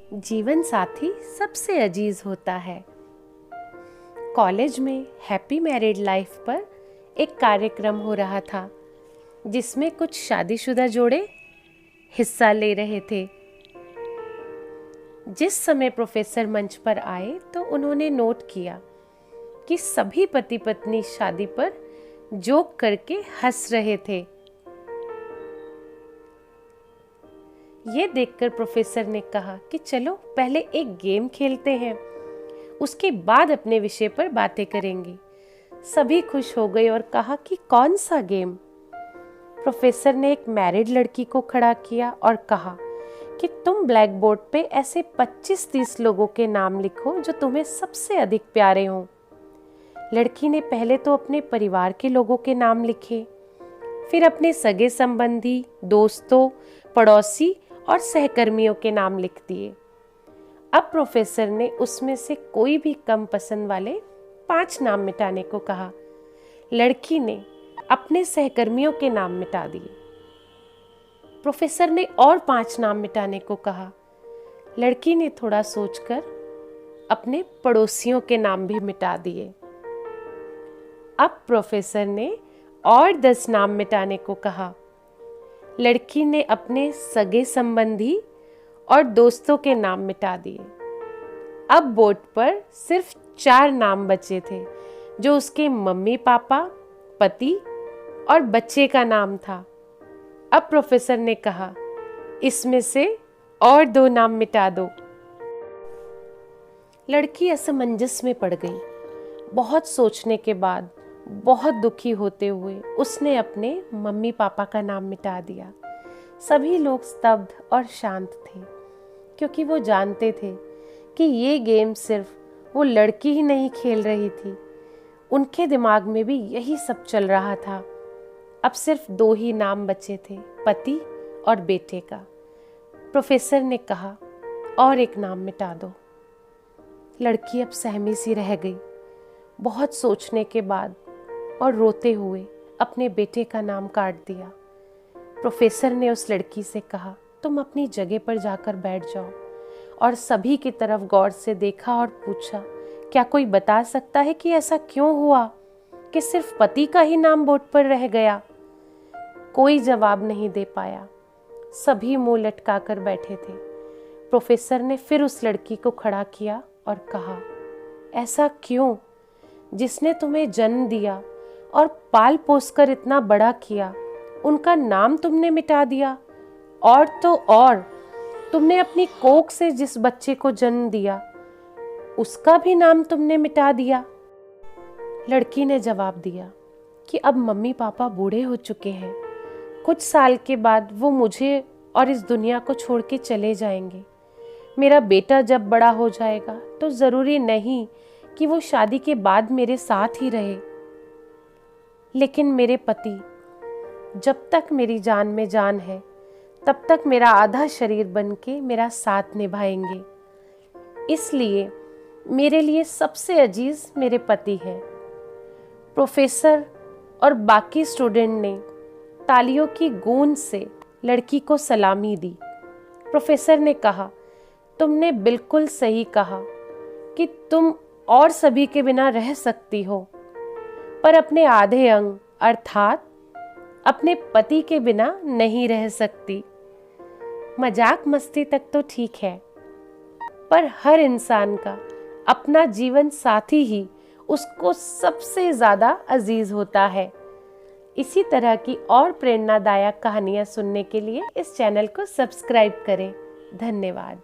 जीवन साथी सबसे अजीज होता है। कॉलेज में हैप्पी मैरिड लाइफ पर एक कार्यक्रम हो रहा था जिसमें कुछ शादीशुदा जोड़े हिस्सा ले रहे थे। जिस समय प्रोफेसर मंच पर आए तो उन्होंने नोट किया कि सभी पति पत्नी शादी पर जोक करके हंस रहे थे। ये देखकर प्रोफेसर ने कहा कि चलो पहले एक गेम खेलते हैं, उसके बाद अपने विषय पर बातें करेंगे। सभी खुश हो गए और कहा कि कौन सा गेम। प्रोफेसर ने एक मैरिड लड़की को खड़ा किया और कहा कि तुम ब्लैक बोर्ड पे ऐसे 25-30 लोगों के नाम लिखो जो तुम्हें सबसे अधिक प्यारे हों। लड़की ने पहले तो अपने परिवार के लोगों के नाम लिखे, फिर अपने सगे संबंधी, दोस्तों, पड़ोसी और सहकर्मियों के नाम लिख दिए। अब प्रोफेसर ने उसमें से कोई भी कम पसंद वाले 5 नाम मिटाने को कहा। लड़की ने अपने सहकर्मियों के नाम मिटा दिए। प्रोफेसर ने और 5 नाम मिटाने को कहा। लड़की ने थोड़ा सोचकर अपने पड़ोसियों के नाम भी मिटा दिए। अब प्रोफेसर ने और 10 नाम मिटाने को कहा। लड़की ने अपने सगे संबंधी और दोस्तों के नाम मिटा दिए। अब बोर्ड पर सिर्फ 4 नाम बचे थे जो उसके मम्मी पापा, पति और बच्चे का नाम था। अब प्रोफेसर ने कहा, इसमें से और 2 नाम मिटा दो। लड़की असमंजस में पड़ गई। बहुत सोचने के बाद, बहुत दुखी होते हुए उसने अपने मम्मी पापा का नाम मिटा दिया। सभी लोग स्तब्ध और शांत थे क्योंकि वो जानते थे कि ये गेम सिर्फ वो लड़की ही नहीं खेल रही थी, उनके दिमाग में भी यही सब चल रहा था। अब सिर्फ 2 ही नाम बचे थे, पति और बेटे का। प्रोफेसर ने कहा, और एक नाम मिटा दो। लड़की अब सहमी सी रह गई। बहुत सोचने के बाद और रोते हुए अपने बेटे का नाम काट दिया। प्रोफेसर ने उस लड़की से कहा, तुम अपनी जगह पर जाकर बैठ जाओ, और सभी की तरफ गौर से देखा और पूछा, क्या कोई बता सकता है कि ऐसा क्यों हुआ कि सिर्फ पति का ही नाम बोर्ड पर रह गया? कोई जवाब नहीं दे पाया। सभी मुंह लटकाकर बैठे थे। प्रोफेसर ने फिर उस लड़की को खड़ा किया और कहा, ऐसा क्यों? जिसने तुम्हें जन्म दिया और पाल पोस कर इतना बड़ा किया, उनका नाम तुमने मिटा दिया। और तो और तुमने अपनी कोख से जिस बच्चे को जन्म दिया, उसका भी नाम तुमने मिटा दिया। लड़की ने जवाब दिया कि अब मम्मी पापा बूढ़े हो चुके हैं। कुछ साल के बाद वो मुझे और इस दुनिया को छोड़ के चले जाएंगे। मेरा बेटा जब बड़ा हो जाएगा तो ज़रूरी नहीं कि वो शादी के बाद मेरे साथ ही रहे, लेकिन मेरे पति जब तक मेरी जान में जान है तब तक मेरा आधा शरीर बनके मेरा साथ निभाएंगे। इसलिए मेरे लिए सबसे अजीज मेरे पति हैं। प्रोफेसर और बाकी स्टूडेंट ने तालियों की गूंज से लड़की को सलामी दी। प्रोफेसर ने कहा, तुमने बिल्कुल सही कहा कि तुम और सभी के बिना रह सकती हो, पर अपने आधे अंग अर्थात अपने पति के बिना नहीं रह सकती। मजाक मस्ती तक तो ठीक है, पर हर इंसान का अपना जीवन साथी ही उसको सबसे ज़्यादा अजीज होता है। इसी तरह की और प्रेरणादायक कहानियाँ सुनने के लिए इस चैनल को सब्सक्राइब करें। धन्यवाद।